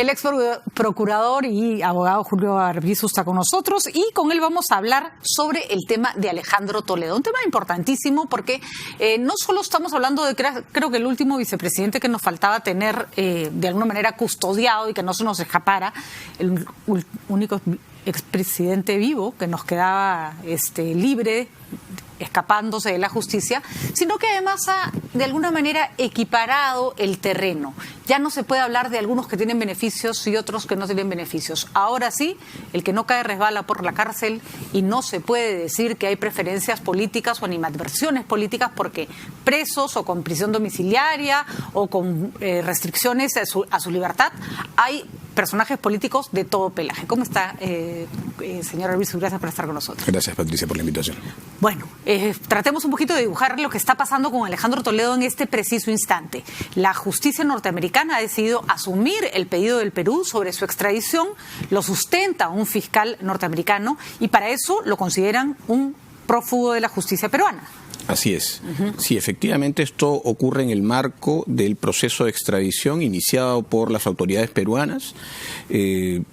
El ex procurador y abogado Julio Arbizu está con nosotros y con él vamos a hablar sobre el tema de Alejandro Toledo. Un tema importantísimo porque no solo estamos hablando de, creo que el último vicepresidente que nos faltaba tener de alguna manera custodiado y que no se nos escapara, el único expresidente vivo que nos quedaba libre, escapándose de la justicia, sino que además ha de alguna manera equiparado el terreno. Ya no se puede hablar de algunos que tienen beneficios y otros que no tienen beneficios. Ahora sí, el que no cae resbala por la cárcel y no se puede decir que hay preferencias políticas o animadversiones políticas porque presos o con prisión domiciliaria o con restricciones a su libertad hay personajes políticos de todo pelaje. ¿Cómo está, señor Arbizu? Gracias por estar con nosotros. Gracias, Patricia, por la invitación. Bueno, tratemos un poquito de dibujar lo que está pasando con Alejandro Toledo en este preciso instante. La justicia norteamericana ha decidido asumir el pedido del Perú sobre su extradición, lo sustenta un fiscal norteamericano y para eso lo consideran un prófugo de la justicia peruana. Así es. Sí, efectivamente esto ocurre en el marco del proceso de extradición iniciado por las autoridades peruanas.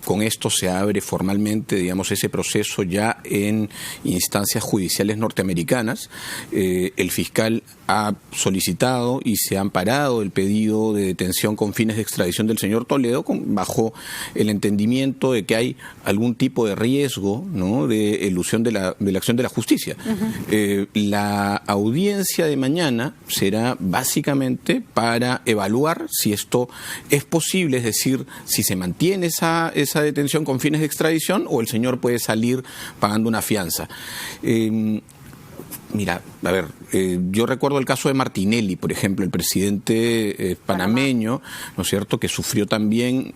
Con esto se abre formalmente, digamos, ese proceso ya en instancias judiciales norteamericanas. El fiscal ha solicitado y se ha amparado el pedido de detención con fines de extradición del señor Toledo bajo el entendimiento de que hay algún tipo de riesgo, ¿no?, de elusión de la acción de la justicia. La audiencia de mañana será básicamente para evaluar si esto es posible, es decir, si se mantiene esa detención con fines de extradición o el señor puede salir pagando una fianza. Mira, a ver, yo recuerdo el caso de Martinelli, por ejemplo, el presidente panameño, ¿no es cierto?, que sufrió también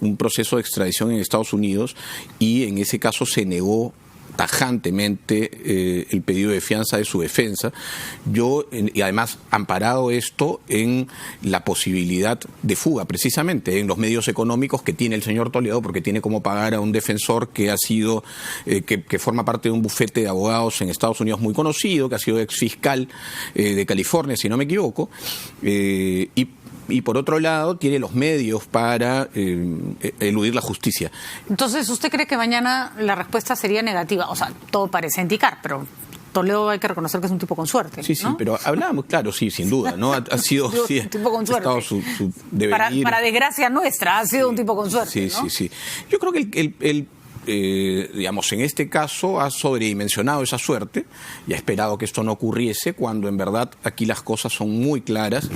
un proceso de extradición en Estados Unidos y en ese caso se negó tajantemente el pedido de fianza de su defensa. Y además amparado esto en la posibilidad de fuga, precisamente en los medios económicos que tiene el señor Toledo, porque tiene como pagar a un defensor que ha sido, que forma parte de un bufete de abogados en Estados Unidos muy conocido, que ha sido ex fiscal de California, si no me equivoco, y por otro lado tiene los medios para eludir la justicia. Entonces, ¿usted cree que mañana la respuesta sería negativa? O sea, todo parece indicar, pero Toledo hay que reconocer que es un tipo con suerte. Sí, sí, ¿no? Pero hablábamos, claro, sí, sin duda, ¿no? Ha sido sí, un tipo con suerte. Su devenir. Para desgracia nuestra, ha sido un tipo con suerte. Sí, ¿no? sí. Yo creo que digamos, en este caso ha sobredimensionado esa suerte y ha esperado que esto no ocurriese cuando en verdad aquí las cosas son muy claras.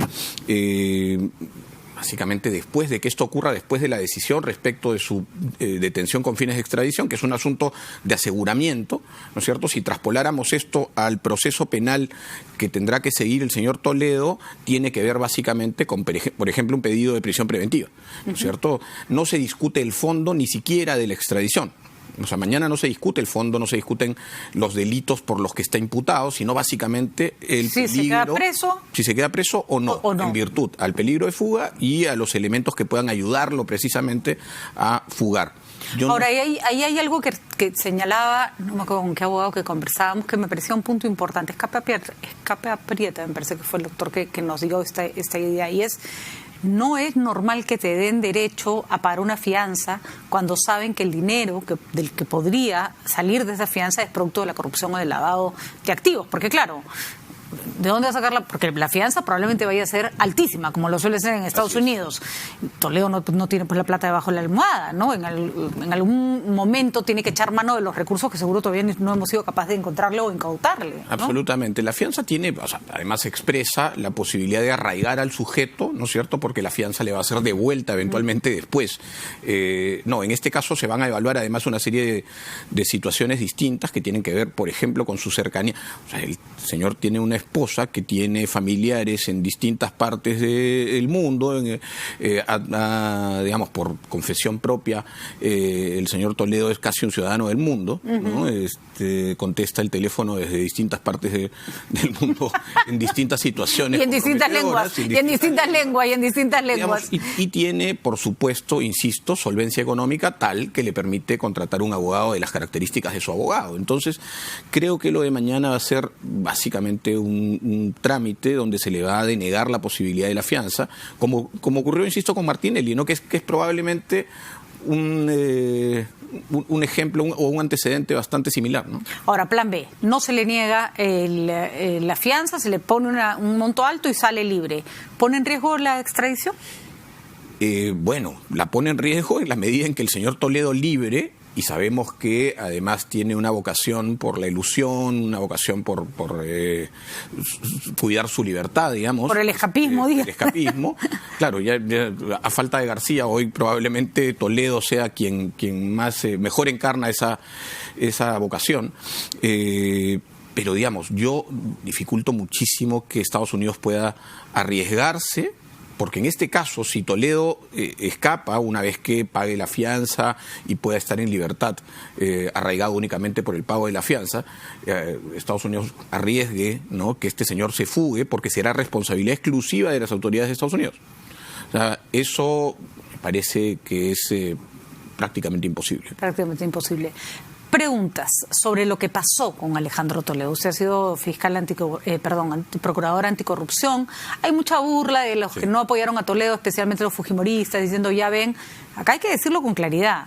Básicamente después de que esto ocurra, después de la decisión respecto de su detención con fines de extradición, que es un asunto de aseguramiento, ¿no es cierto? Si traspoláramos esto al proceso penal que tendrá que seguir el señor Toledo, tiene que ver básicamente con, por ejemplo, un pedido de prisión preventiva, ¿no es cierto? No se discute el fondo ni siquiera de la extradición. O sea, mañana no se discute el fondo, no se discuten los delitos por los que está imputado, sino básicamente el peligro. ¿Se queda preso? Si se queda preso o no, en virtud al peligro de fuga y a los elementos que puedan ayudarlo precisamente a fugar. Ahora, ahí hay algo que señalaba, no me acuerdo con qué abogado que conversábamos, que me parecía un punto importante. Escape Aprieta, me parece que fue el doctor que nos dio esta idea, y es: no es normal que te den derecho a pagar una fianza cuando saben que el dinero del que podría salir de esa fianza es producto de la corrupción o del lavado de activos. Porque claro, ¿de dónde va a sacarla? Porque la fianza probablemente vaya a ser altísima, como lo suele ser en Estados Unidos. Toledo no tiene pues la plata debajo de la almohada, ¿no? En algún momento tiene que echar mano de los recursos que seguro todavía no hemos sido capaces de encontrarle o incautarle, ¿no? Absolutamente. La fianza tiene, o sea, además expresa la posibilidad de arraigar al sujeto, ¿no es cierto?, porque la fianza le va a ser devuelta eventualmente después. No, en este caso se van a evaluar además una serie de situaciones distintas que tienen que ver, por ejemplo, con su cercanía. O sea, el señor tiene una esposa que tiene familiares en distintas partes del mundo, digamos, por confesión propia, el señor Toledo es casi un ciudadano del mundo, ¿no? Contesta el teléfono desde distintas partes del mundo, en distintas situaciones. Y en distintas lenguas, Digamos, y tiene, por supuesto, insisto, solvencia económica tal que le permite contratar un abogado de las características de su abogado. Entonces, creo que lo de mañana va a ser básicamente un un trámite donde se le va a denegar la posibilidad de la fianza, como ocurrió, insisto, con Martinelli, ¿no? que es probablemente un ejemplo o un antecedente bastante similar, ¿no? Ahora, plan B, no se le niega la fianza, se le pone un monto alto y sale libre. ¿Pone en riesgo la extradición? Bueno, la pone en riesgo en la medida en que el señor Toledo libre, y sabemos que además tiene una vocación por la ilusión, una vocación por cuidar su libertad, digamos. Por el escapismo, el escapismo. Claro, ya a falta de García, hoy probablemente Toledo sea quien más mejor encarna esa vocación. Pero digamos, yo dificulto muchísimo que Estados Unidos pueda arriesgarse, porque en este caso, si Toledo escapa una vez que pague la fianza y pueda estar en libertad, arraigado únicamente por el pago de la fianza, Estados Unidos arriesgue, ¿no?, que este señor se fugue, porque será responsabilidad exclusiva de las autoridades de Estados Unidos. O sea, eso me parece que es prácticamente imposible. Prácticamente imposible. Preguntas sobre lo que pasó con Alejandro Toledo. Usted ha sido procurador anticorrupción. Hay mucha burla de los que no apoyaron a Toledo, especialmente los fujimoristas, diciendo, ya ven, acá hay que decirlo con claridad.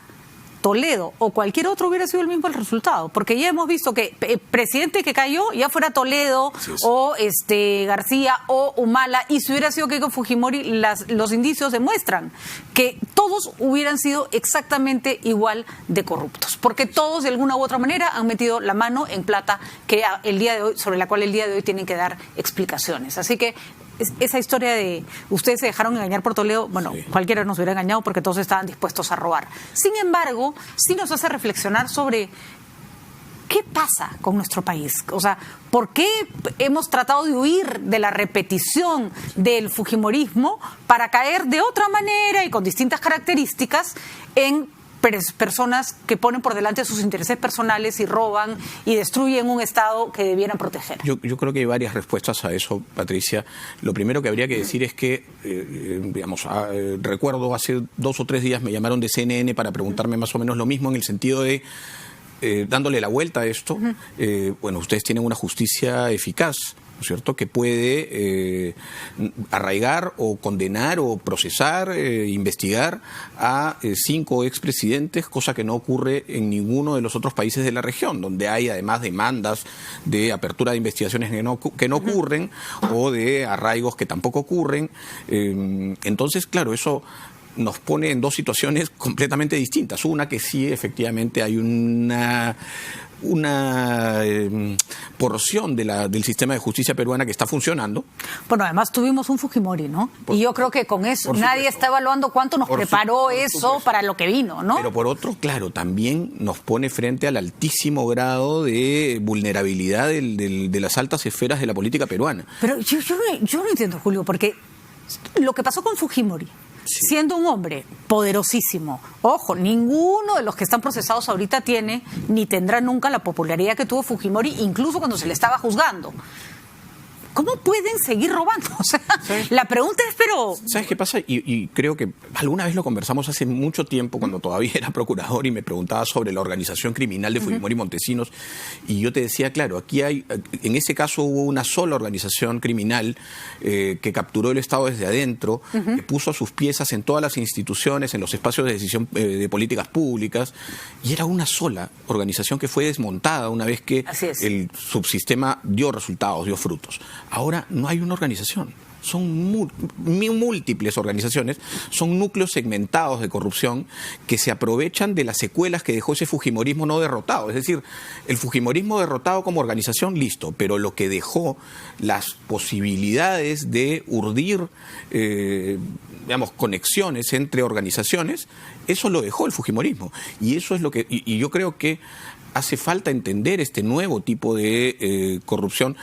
Toledo o cualquier otro hubiera sido el mismo el resultado, porque ya hemos visto que el presidente que cayó, ya fuera Toledo o García o Humala, y si hubiera sido Keiko Fujimori, los indicios demuestran que todos hubieran sido exactamente igual de corruptos, porque todos de alguna u otra manera han metido la mano en plata que el día de hoy, sobre la cual el día de hoy tienen que dar explicaciones. Así que esa historia de ustedes se dejaron engañar por Toledo, bueno, cualquiera nos hubiera engañado porque todos estaban dispuestos a robar. Sin embargo, sí nos hace reflexionar sobre qué pasa con nuestro país. O sea, ¿por qué hemos tratado de huir de la repetición del fujimorismo para caer de otra manera y con distintas características en personas que ponen por delante sus intereses personales y roban y destruyen un Estado que debieran proteger? Yo creo que hay varias respuestas a eso, Patricia. Lo primero que habría que decir es que, recuerdo hace 2 o 3 días me llamaron de CNN para preguntarme más o menos lo mismo, en el sentido de, dándole la vuelta a esto, bueno, ustedes tienen una justicia eficaz, ¿no es cierto?, que puede arraigar o condenar o procesar, investigar a 5 expresidentes, cosa que no ocurre en ninguno de los otros países de la región, donde hay además demandas de apertura de investigaciones que no ocurren, o de arraigos que tampoco ocurren. Entonces, claro, eso nos pone en 2 situaciones completamente distintas. Una, que sí, efectivamente hay una porción del sistema de justicia peruana que está funcionando. Bueno, además tuvimos un Fujimori, ¿no? Y yo creo que con eso nadie está evaluando cuánto nos preparó eso para lo que vino, ¿no? Pero por otro, claro, también nos pone frente al altísimo grado de vulnerabilidad de las altas esferas de la política peruana. Pero yo no entiendo, Julio, porque lo que pasó con Fujimori, siendo un hombre poderosísimo, ojo, ninguno de los que están procesados ahorita tiene ni tendrá nunca la popularidad que tuvo Fujimori, incluso cuando se le estaba juzgando. ¿Cómo pueden seguir robando? O sea, la pregunta es, pero... ¿Sabes qué pasa? Y creo que alguna vez lo conversamos hace mucho tiempo, cuando todavía era procurador, y me preguntaba sobre la organización criminal de Fujimori y Montesinos, y yo te decía, claro, aquí en ese caso hubo una sola organización criminal que capturó el Estado desde adentro, que puso a sus piezas en todas las instituciones, en los espacios de decisión de políticas públicas, y era una sola organización que fue desmontada una vez que el subsistema dio resultados, dio frutos. Ahora no hay una organización, son múltiples organizaciones, son núcleos segmentados de corrupción que se aprovechan de las secuelas que dejó ese fujimorismo no derrotado. Es decir, el fujimorismo derrotado como organización, listo, pero lo que dejó, las posibilidades de urdir, conexiones entre organizaciones, eso lo dejó el fujimorismo. Y eso es lo que, y yo creo que hace falta entender este nuevo tipo de corrupción.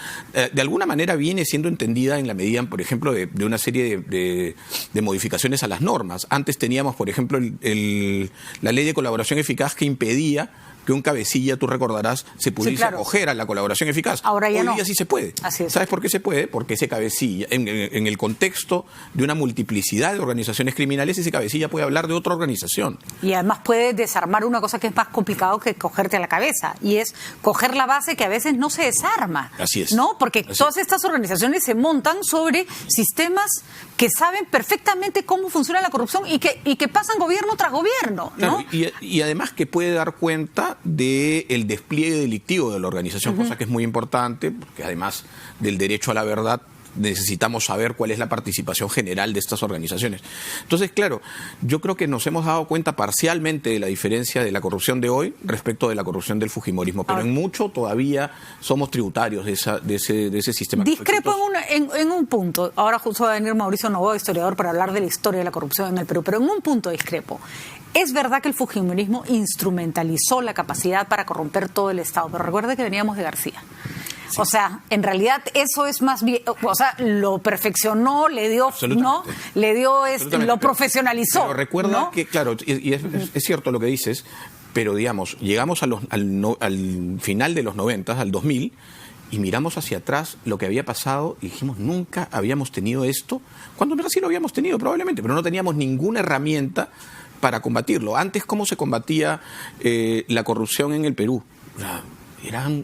De alguna manera viene siendo entendida en la medida, por ejemplo, de una serie de modificaciones a las normas. Antes teníamos, por ejemplo, la ley de colaboración eficaz, que impedía que un cabecilla, tú recordarás, se pudiese acoger a la colaboración eficaz. Ahora ya Hoy día sí se puede. Así es. ¿Sabes por qué se puede? Porque ese cabecilla, en el contexto de una multiplicidad de organizaciones criminales, ese cabecilla puede hablar de otra organización. Y además puede desarmar una cosa que es más complicado que cogerte a la cabeza, y es coger la base que a veces no se desarma. Así es. ¿No? Porque todas estas organizaciones se montan sobre sistemas que saben perfectamente cómo funciona la corrupción y que pasan gobierno tras gobierno, ¿no? Claro, y además que puede dar cuenta del despliegue delictivo de la organización, cosa que es muy importante, porque además del derecho a la verdad necesitamos saber cuál es la participación general de estas organizaciones. Entonces, claro, yo creo que nos hemos dado cuenta parcialmente de la diferencia de la corrupción de hoy respecto de la corrupción del fujimorismo, pero en mucho todavía somos tributarios de ese sistema. Discrepo en un punto. Ahora justo va a venir Mauricio Novoa, historiador, para hablar de la historia de la corrupción en el Perú, pero en un punto discrepo. Es verdad que el fujimorismo instrumentalizó la capacidad para corromper todo el Estado, pero recuerde que veníamos de García. Sí. O sea, en realidad eso es más bien, o sea, lo perfeccionó, le dio, ¿no? Le dio, lo profesionalizó. Pero recuerda, ¿no?, que, claro, y es cierto lo que dices, pero digamos, llegamos al final de los 90, al 2000, y miramos hacia atrás lo que había pasado y dijimos, nunca habíamos tenido esto, cuando en verdad sí lo habíamos tenido probablemente, pero no teníamos ninguna herramienta para combatirlo. Antes, ¿cómo se combatía la corrupción en el Perú? Eran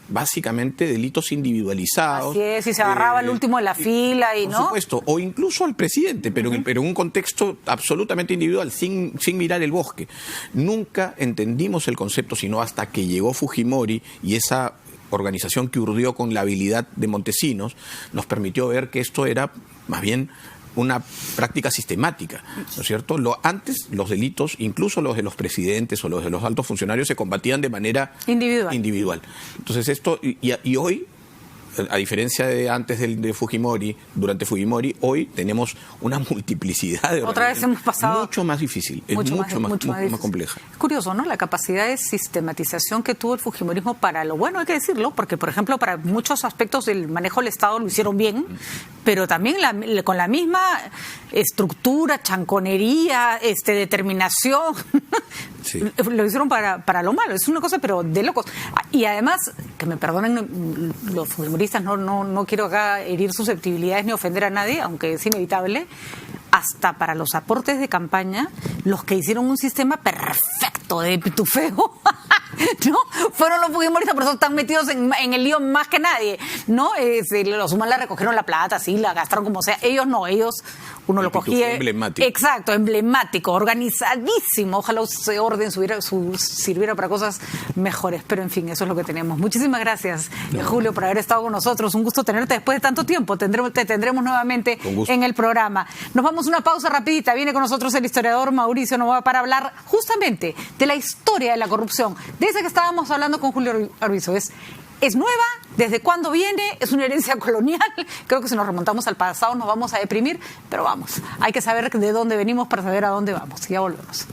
básicamente delitos individualizados. Así es, y se agarraba el último de la fila, y por ¿no? supuesto, o incluso al presidente, pero en un contexto absolutamente individual, sin mirar el bosque. Nunca entendimos el concepto, sino hasta que llegó Fujimori y esa organización que urdió con la habilidad de Montesinos, nos permitió ver que esto era más bien una práctica sistemática, ¿no es cierto? Antes los delitos, incluso los de los presidentes o los de los altos funcionarios, se combatían de manera individual. Entonces esto, y hoy, a diferencia de antes de Fujimori, durante Fujimori, hoy tenemos una multiplicidad de otra vez hemos pasado mucho más difícil, es mucho más compleja. Es curioso, ¿no? La capacidad de sistematización que tuvo el fujimorismo para lo bueno, hay que decirlo, porque, por ejemplo, para muchos aspectos del manejo del Estado lo hicieron bien, pero también con la misma estructura, chanconería, determinación, sí, lo hicieron para lo malo. Es una cosa, pero de locos. Y además, que me perdonen los fujimoristas, no quiero acá herir susceptibilidades ni ofender a nadie, aunque es inevitable, hasta para los aportes de campaña, los que hicieron un sistema perfecto de pitufeo, ¿no? Fueron los fujimoristas, por eso están metidos en el lío más que nadie, ¿no? Los humanos recogieron la plata, sí, la gastaron como sea. Ellos no, uno lo cogía. Emblemático. Exacto, emblemático, organizadísimo. Ojalá ese orden sirviera para cosas mejores. Pero en fin, eso es lo que tenemos. Muchísimas gracias, Julio, por haber estado con nosotros. Un gusto tenerte después de tanto tiempo. Te tendremos nuevamente en el programa. Nos vamos a una pausa rapidita. Viene con nosotros el historiador Mauricio Novoa para hablar justamente de la historia de la corrupción. De esa que estábamos hablando con Julio Arbizu. ¿Es nueva? ¿Desde cuándo viene? ¿Es una herencia colonial? Creo que si nos remontamos al pasado nos vamos a deprimir, pero vamos, hay que saber de dónde venimos para saber a dónde vamos. Ya volvemos.